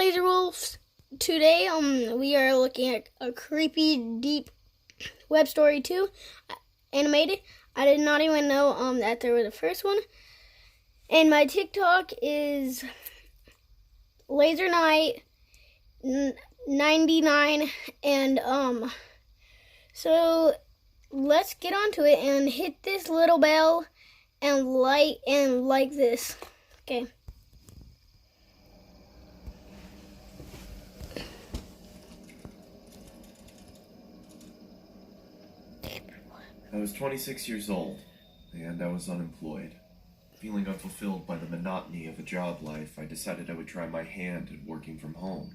Laser Wolves. Today, we are looking at a creepy, deep web story 2, animated. I did not even know that there was a first one. And my TikTok is Laser Knight 99, and so let's get onto it and hit this little bell and like this. Okay. I was 26 years old, and I was unemployed. Feeling unfulfilled by the monotony of a job life, I decided I would try my hand at working from home.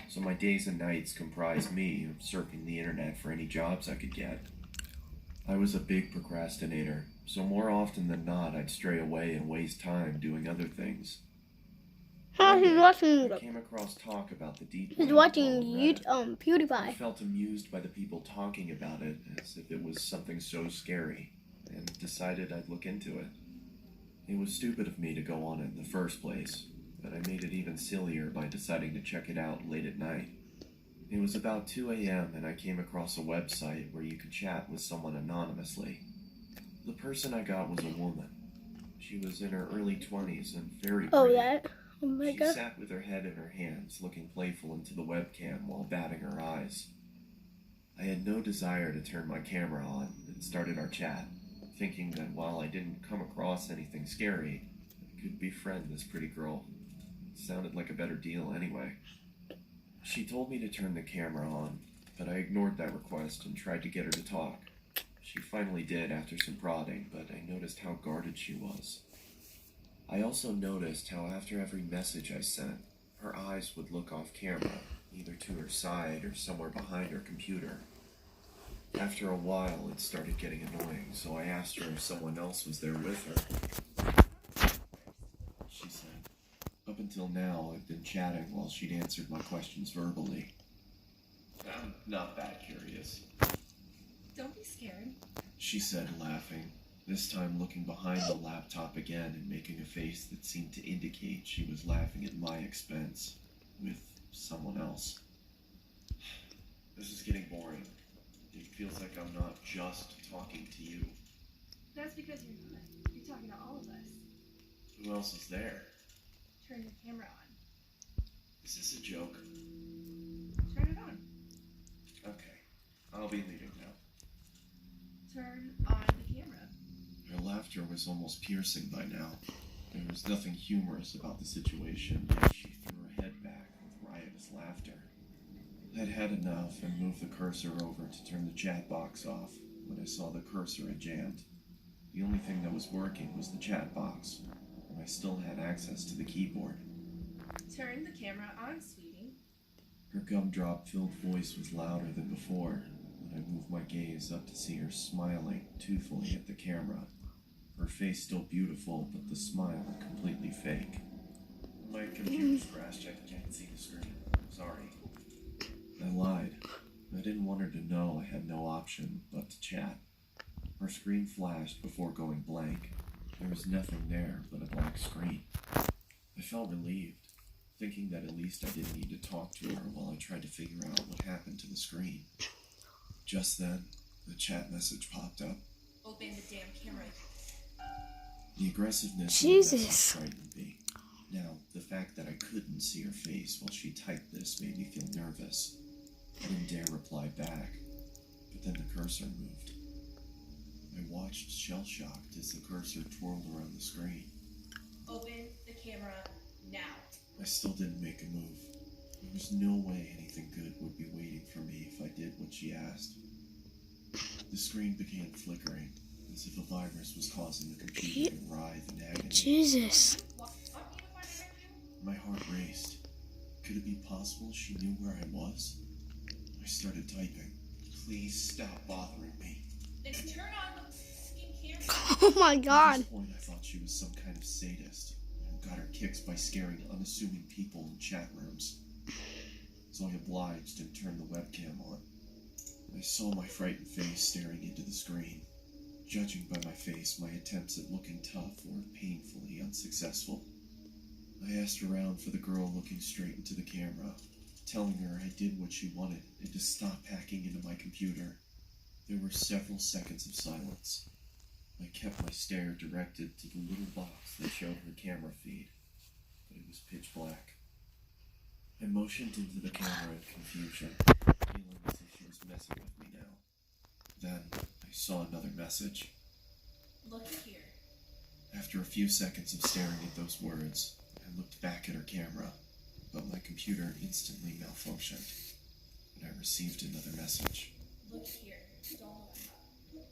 So my days and nights comprised me of surfing the internet for any jobs I could get. I was a big procrastinator, so more often than not I'd stray away and waste time doing other things. He's watching. I came across talk about the deep. He's watching PewDiePie. I felt amused by the people talking about it as if it was something so scary, and decided I'd look into it. It was stupid of me to go on it in the first place, but I made it even sillier by deciding to check it out late at night. It was about 2 a.m. and I came across a website where you could chat with someone anonymously. The person I got was a woman. She was in her early 20s and very pretty. Oh my She God. sat with her head in her hands, looking playful into the webcam while batting her eyes. I had no desire to turn my camera on and started our chat, thinking that while I didn't come across anything scary, I could befriend this pretty girl. It sounded like a better deal anyway. She told me to turn the camera on, but I ignored that request and tried to get her to talk. She finally did after some prodding, but I noticed how guarded she was. I also noticed how after every message I sent, her eyes would look off camera, either to her side or somewhere behind her computer. After a while, it started getting annoying, so I asked her if someone else was there with her. She said, "Up until now, I've been chatting while she'd answered my questions verbally. I'm not that curious," Don't be scared. she said, laughing, this time looking behind the laptop again and making a face that seemed to indicate she was laughing at my expense, with someone else. This is getting boring. It feels like I'm not just talking to you. That's because you're not. You're talking to all of us. Who else is there? Turn the camera on. Is this a joke? Turn it on. Okay, I'll be leaving now. Turn on the camera. Her laughter was almost piercing by now. There was nothing humorous about the situation, yet she threw her head back with riotous laughter. I'd had enough and moved the cursor over to turn the chat box off when I saw the cursor had jammed. The only thing that was working was the chat box, and I still had access to the keyboard. Turn the camera on, sweetie. Her gumdrop-filled voice was louder than before, and I moved my gaze up to see her smiling toothfully at the camera. Her face still beautiful, but the smile completely fake. My computer's crashed. I can't see the screen. Sorry. I lied. I didn't want her to know I had no option but to chat. Her screen flashed before going blank. There was nothing there but a black screen. I felt relieved, thinking that at least I didn't need to talk to her while I tried to figure out what happened to the screen. Just then, the chat message popped up. Open the damn camera. The aggressiveness Jesus. of the message frightened me. Now, the fact that I couldn't see her face while she typed this made me feel nervous. I didn't dare reply back, but then the cursor moved. I watched shell-shocked as the cursor twirled around the screen. Open the camera now. I still didn't make a move. There was no way anything good would be waiting for me if I did what she asked. The screen began flickering, as if a virus was causing the computer to writhe in agony. Jesus. My heart raced. Could it be possible she knew where I was? I started typing. Please stop bothering me. Then turn on the fucking camera. Oh my At God. this point, I thought she was some kind of sadist who got her kicks by scaring unassuming people in chat rooms. So I obliged and turned the webcam on. I saw my frightened face staring into the screen. Judging by my face, my attempts at looking tough were painfully unsuccessful. I asked around for the girl looking straight into the camera, telling her I did what she wanted and to stop hacking into my computer. There were several seconds of silence. I kept my stare directed to the little box that showed her camera feed, but it was pitch black. I motioned into the camera in confusion, feeling as if she was messing with me now. Then I saw another message. Look here. After a few seconds of staring at those words, I looked back at her camera, but my computer instantly malfunctioned, and I received another message. Look here. Don't look up.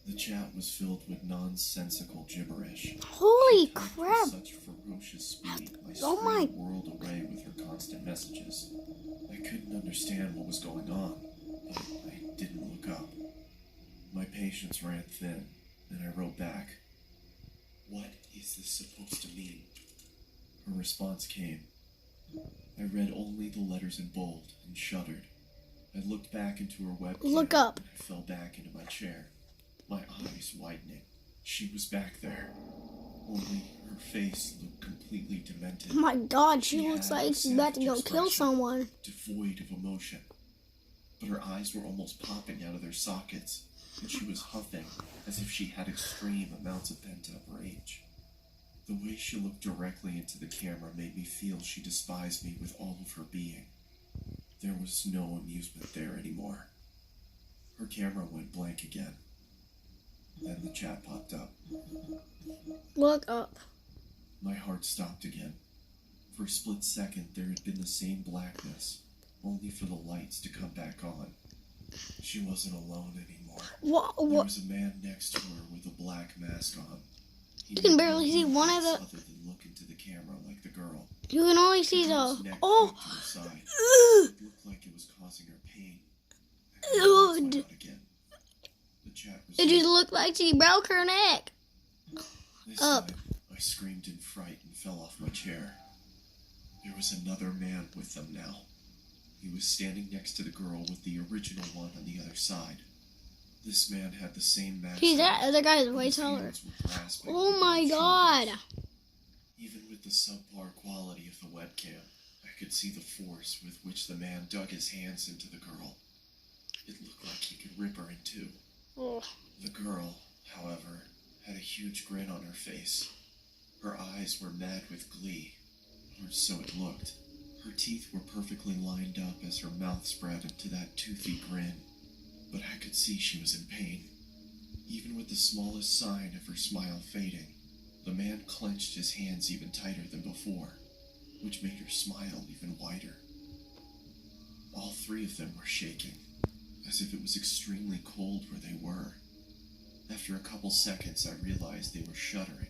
The chat was filled with nonsensical gibberish. Holy She typed crap. with such ferocious speed, my Oh screen my- whirled away with her constant messages. I couldn't understand what was going on, but I didn't look up. My patience ran thin, and I wrote back, "What is this supposed to mean?" Her response came. I read only the letters in bold and shuddered. I looked back into her webcam. Look up. And I fell back into my chair, my eyes widening. She was back there. Only her face looked completely demented, Oh my god, she She looks had like a she's about to go savage kill expression. someone. devoid of emotion. But her eyes were almost popping out of their sockets, and she was huffing as if she had extreme amounts of pent-up rage. The way she looked directly into the camera made me feel she despised me with all of her being. There was no amusement there anymore. Her camera went blank again. Then the chat popped up. Look up. My heart stopped again. For a split second, there had been the same blackness, only for the lights to come back on. She wasn't alone anymore. What? There What? was a man next to her with a black mask on. He You can made barely no see one of movements the- other than look into the camera like the girl. You can only see His the. neck Oh! flipped to her side. Ugh. It looked like it was causing her pain. And her lights went Ugh. out again. The chat It just resumed. looked like she broke her neck. This up. time, I screamed in fright and fell off my chair. There was another man with them now. He was standing next to the girl with the original one on the other side. This man had the same mask. See, on, that other guy is and way his taller. hands were grasping Oh the my girl's god. shoulders. Even with the subpar quality of the webcam, I could see the force with which the man dug his hands into the girl. It looked like he could rip her in two. Oh. The girl, however, had a huge grin on her face. Her eyes were mad with glee, or so it looked. Her teeth were perfectly lined up as her mouth spread into that toothy grin, but I could see she was in pain. Even with the smallest sign of her smile fading, the man clenched his hands even tighter than before, which made her smile even wider. All three of them were shaking, as if it was extremely cold where they were. After a couple seconds, I realized they were shuddering,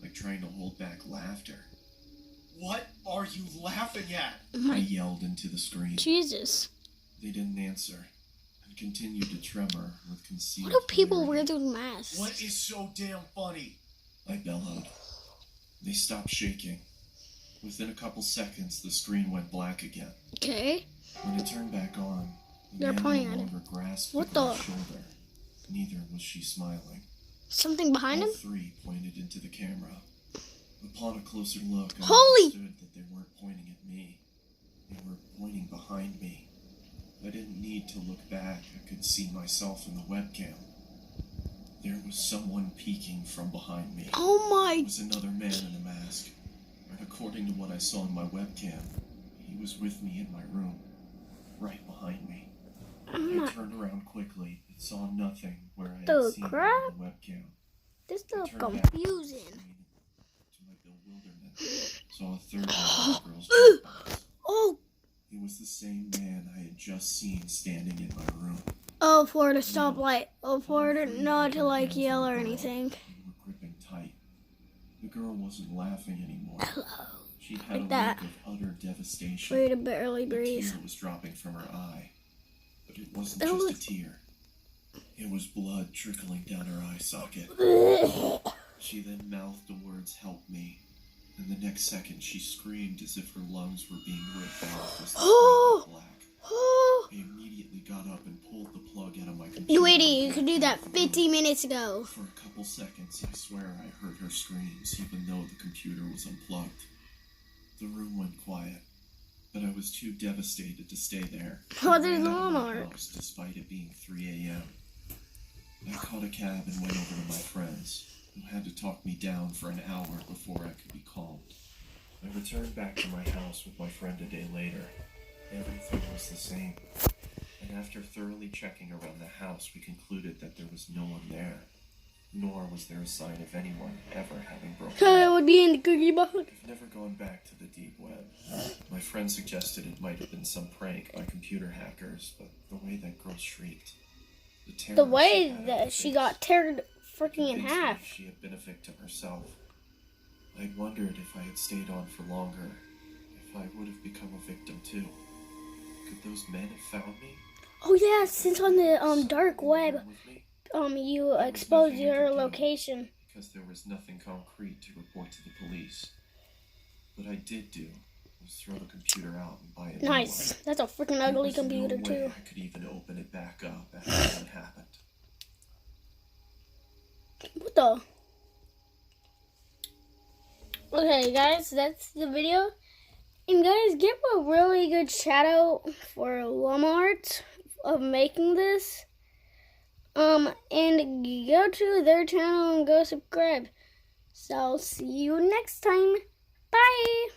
like trying to hold back laughter. "What are you laughing at?" Oh I my yelled into the screen. Jesus. They didn't answer, and continued to tremor with concealed What do people wear hilarity. those masks? "What is so damn funny?" I bellowed. They stopped shaking. Within a couple seconds, the screen went black again. Okay. When it turned back on, the They're man pointing no at him. longer grasped What the girl's the- shoulder. Neither was she smiling. Something behind All him? three pointed into the camera. Upon a closer look, I Holy- understood that they weren't pointing at me. They were pointing behind me. I didn't need to look back. I could see myself in the webcam. There was someone peeking from behind me. Oh It my. was another man in a mask. And according to what I saw in my webcam, he was with me in my room, right behind me. Oh I my. turned around quickly and saw nothing where I The had seen him crap? on the webcam. This I stuff turned back to the confusing. screen. To my bewilderment, saw a third one of the girl's footprints. Oh. It was the same man I had just seen standing in my room. Oh, for the stoplight. Oh, for her not to like yell or anything. They were gripping tight. The girl wasn't laughing anymore. Hello. She had Like a that. look of utter devastation. Way to barely A breathe. tear was dropping from her eye. But it wasn't That just was- a tear. It was blood trickling down her eye socket. She then mouthed the words, "Help me." And the next second, she screamed as if her lungs were being ripped out as the screen went black. Oh. I immediately got up and pulled the plug out of my computer. You idiot, you and could do walked that out the 50 room. minutes ago. For a couple seconds, I swear I heard her screams, even though the computer was unplugged. The room went quiet, but I was too devastated to stay there. Oh, I there's ran out of my Walmart. house despite it being 3 a.m. I caught a cab and went over to my friends, who had to talk me down for an hour before I could be calmed. I returned back to my house with my friend a day later. Everything was the same. And after thoroughly checking around the house, we concluded that there was no one there. Nor was there a sign of anyone ever having broken It in. would be in the cookie box. I've never gone back to the deep web. My friend suggested it might have been some prank by computer hackers, but the way that girl shrieked, the terror The she way had on her that she face, got teared freaking in convinced me half. she had been a victim herself. I wondered if I had stayed on for longer, if I would have become a victim too. Could those men have found me? Oh yeah, since on the dark In the web, room with me? you exposed your location. Because there was nothing concrete to report to the police. What I did do was throw the computer out and buy a new Nice. one. That's a freaking There ugly was no computer way too. I could even open it back up after that happened. What the? Okay, guys, that's the video. And guys, give a really good shout out for Walmart of making this. And go to their channel and go subscribe. So, see you next time. Bye!